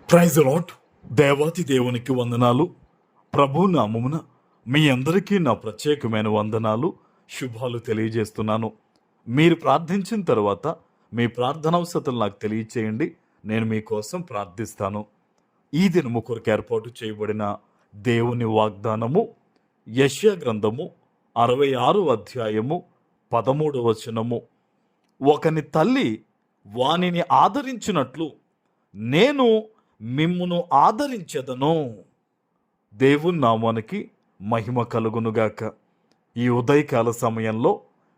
Praise lord. దేవాతి దేవునికి వందనాలు. ప్రభు నామమున మీ అందరికీ నా ప్రత్యేకమైన వందనాలు, శుభాలు తెలియజేస్తున్నాను. మీరు ప్రార్థించిన తర్వాత మీ ప్రార్థనావసరతలు నాకు తెలియచేయండి, నేను మీకోసం ప్రార్థిస్తాను. ఈ దినము కొరకు ఏర్పాటు చేయబడిన దేవుని వాగ్దానము యెషయా గ్రంథము 66 అధ్యాయము 13వ వచనము. ఒకని తల్లి వానిని ఆదరించినట్లు నేను మిమ్మును ఆదరించెదను. దేవుని నామానికి మహిమ కలుగునుగాక. ఈ ఉదయకాల సమయంలో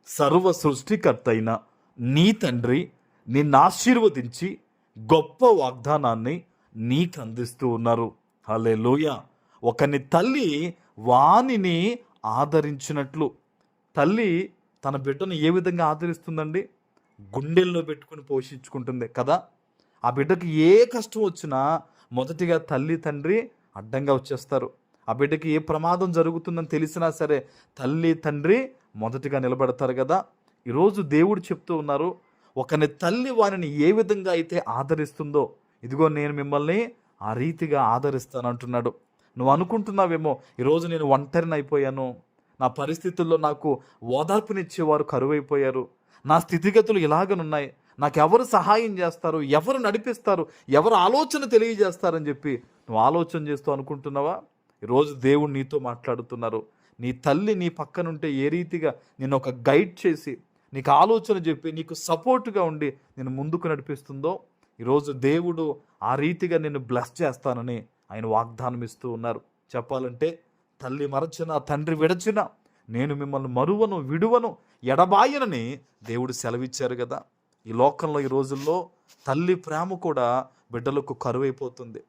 సర్వ సృష్టికర్త అయిన నీ తండ్రి నిన్ను ఆశీర్వదించి గొప్ప వాగ్దానాన్ని నీకు అందిస్తూ ఉన్నారు. హల్లెలూయా. ఒకని తల్లి వానిని ఆదరించినట్లు. తల్లి తన బిడ్డను ఏ విధంగా ఆదరిస్తుందండి? గుండెల్లో పెట్టుకుని పోషించుకుంటుంది కదా. ఆ బిడ్డకి ఏ కష్టం వచ్చినా మొదటిగా తల్లి తండ్రి అడ్డంగా వచ్చేస్తారు. ఆ బిడ్డకి ఏ ప్రమాదం జరుగుతుందని తెలిసినా సరే తల్లి తండ్రి మొదటిగా నిలబడతారు కదా. ఈరోజు దేవుడు చెప్తూ ఉన్నారు, ఒకని తల్లి వారిని ఏ విధంగా అయితే ఆదరిస్తుందో, ఇదిగో నేను మిమ్మల్ని ఆ రీతిగా ఆదరిస్తానంటున్నాడు. నువ్వు అనుకుంటున్నావేమో, ఈరోజు నేను ఒంటరిని అయిపోయాను, నా పరిస్థితుల్లో నాకు ఓదార్పునిచ్చేవారు కరువైపోయారు, నా స్థితిగతులు ఇలాగనున్నాయి, నాకు ఎవరు సహాయం చేస్తారు, ఎవరు నడిపిస్తారు, ఎవరు ఆలోచన తెలియజేస్తారని చెప్పి నువ్వు ఆలోచన చేస్తూ అనుకుంటున్నావా? ఈరోజు దేవుడు నీతో మాట్లాడుతున్నారు. నీ తల్లి నీ పక్కనుంటే ఏ రీతిగా నేను ఒక గైడ్ చేసి నీకు ఆలోచన చెప్పి నీకు సపోర్ట్గా ఉండి నేను ముందుకు నడిపిస్తుందో, ఈరోజు దేవుడు ఆ రీతిగా నిన్ను బ్లెస్ చేస్తానని ఆయన వాగ్దానం ఇస్తూ ఉన్నారు. చెప్పాలంటే తల్లి మరచిన తండ్రి విడచిన నేను మిమ్మల్ని మరువను విడువను ఎడబాయనని దేవుడు సెలవిచ్చారు కదా. ఈ లోకంలో ఈ రోజుల్లో తల్లి ప్రేమ కూడా బిడ్డలకు కరువైపోతుంది.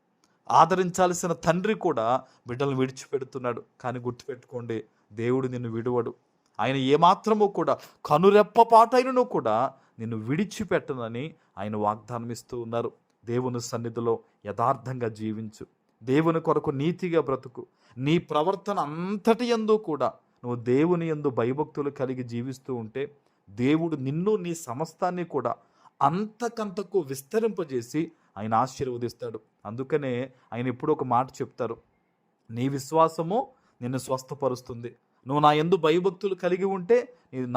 ఆదరించాల్సిన తండ్రి కూడా బిడ్డలను విడిచిపెడుతున్నాడు. కానీ గుర్తుపెట్టుకోండి, దేవుడు నిన్ను విడువడు. ఆయన ఏమాత్రమూ కూడా కనురెప్పపాటైనను కూడా నిన్ను విడిచిపెట్టనని ఆయన వాగ్దానం ఇస్తూ ఉన్నారు. దేవుని సన్నిధిలో యథార్థంగా జీవించు, దేవుని కొరకు నీతిగా బ్రతుకు. నీ ప్రవర్తన అంతటి యందు కూడా నువ్వు దేవుని యందు భయభక్తులు కలిగి జీవిస్తూ ఉంటే దేవుడు నిన్ను నీ సమస్తాన్ని కూడా అంతకంతకు విస్తరింపజేసి ఆయన ఆశీర్వదిస్తాడు. అందుకనే ఆయన ఎప్పుడూ ఒక మాట చెప్తారు, నీ విశ్వాసము నిన్ను స్వస్థపరుస్తుంది. నువ్వు నా యందు భయభక్తులు కలిగి ఉంటే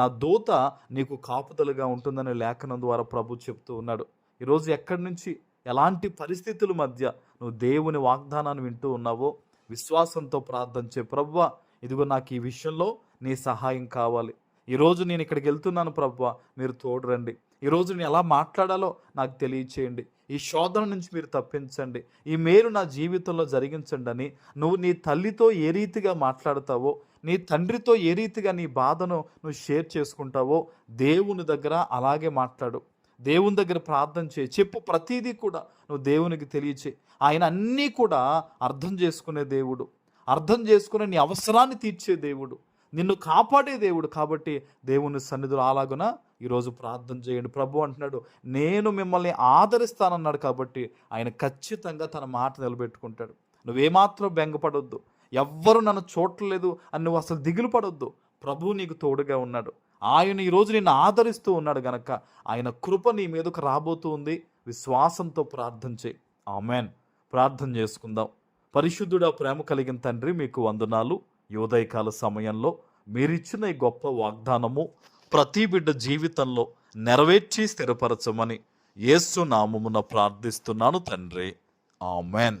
నా దూత నీకు కాపుదలుగా ఉంటుందనే లేఖనం ద్వారా ప్రభు చెప్తూ ఉన్నాడు. ఈరోజు ఎక్కడి నుంచి ఎలాంటి పరిస్థితుల మధ్య నువ్వు దేవుని వాగ్దానాన్ని వింటూ ఉన్నావో విశ్వాసంతో ప్రార్థన చే. ప్రభువా, ఇదిగో నాకు ఈ విషయంలో నీ సహాయం కావాలి. ఈరోజు నేను ఇక్కడికి వెళ్తున్నాను ప్రభువా, మీరు తోడురండి. ఈరోజు నేను ఎలా మాట్లాడాలో నాకు తెలియచేయండి. ఈ శోధన నుంచి మీరు తప్పించండి. ఈ మేలు నా జీవితంలో జరిగించండి అని నువ్వు నీ తల్లితో ఏ రీతిగా మాట్లాడతావో, నీ తండ్రితో ఏ రీతిగా నీ బాధను నువ్వు షేర్ చేసుకుంటావో దేవుని దగ్గర అలాగే మాట్లాడు. దేవుని దగ్గర ప్రార్థన చేయి. చెప్పు, ప్రతీదీ కూడా నువ్వు దేవునికి తెలియచేయి. ఆయన అన్నీ కూడా అర్థం చేసుకునే దేవుడు, అర్థం చేసుకునే నీ అవసరాన్ని తీర్చే దేవుడు, నిన్ను కాపాడే దేవుడు. కాబట్టి దేవుని సన్నిధిలో అలాగున ఈరోజు ప్రార్థన చేయండి. ప్రభు అంటున్నాడు, నేను మిమ్మల్ని ఆదరిస్తానన్నాడు. కాబట్టి ఆయన ఖచ్చితంగా తన మాట నిలబెట్టుకుంటాడు. నువ్వేమాత్రం బెంగపడొద్దు, ఎవ్వరు నన్ను చూడలేదు అని నువ్వు అసలు దిగులు పడొద్దు. ప్రభు నీకు తోడుగా ఉన్నాడు. ఆయన ఈరోజు నిన్ను ఆదరిస్తూ ఉన్నాడు గనక ఆయన కృప నీ మీదకు రాబోతూ ఉంది. విశ్వాసంతో ప్రార్థన చేయి. ఆమెన్. ప్రార్థన చేసుకుందాం. పరిశుద్ధుడా, ప్రేమ కలిగిన తండ్రి, మీకు వందనాలు. ఈ ఉదయకాల సమయంలో మీరిచ్చిన ఈ గొప్ప వాగ్దానము ప్రతి బిడ్డ జీవితంలో నెరవేర్చి స్థిరపరచమని యేసు నామమున ప్రార్థిస్తున్నాను తండ్రి. ఆమెన్.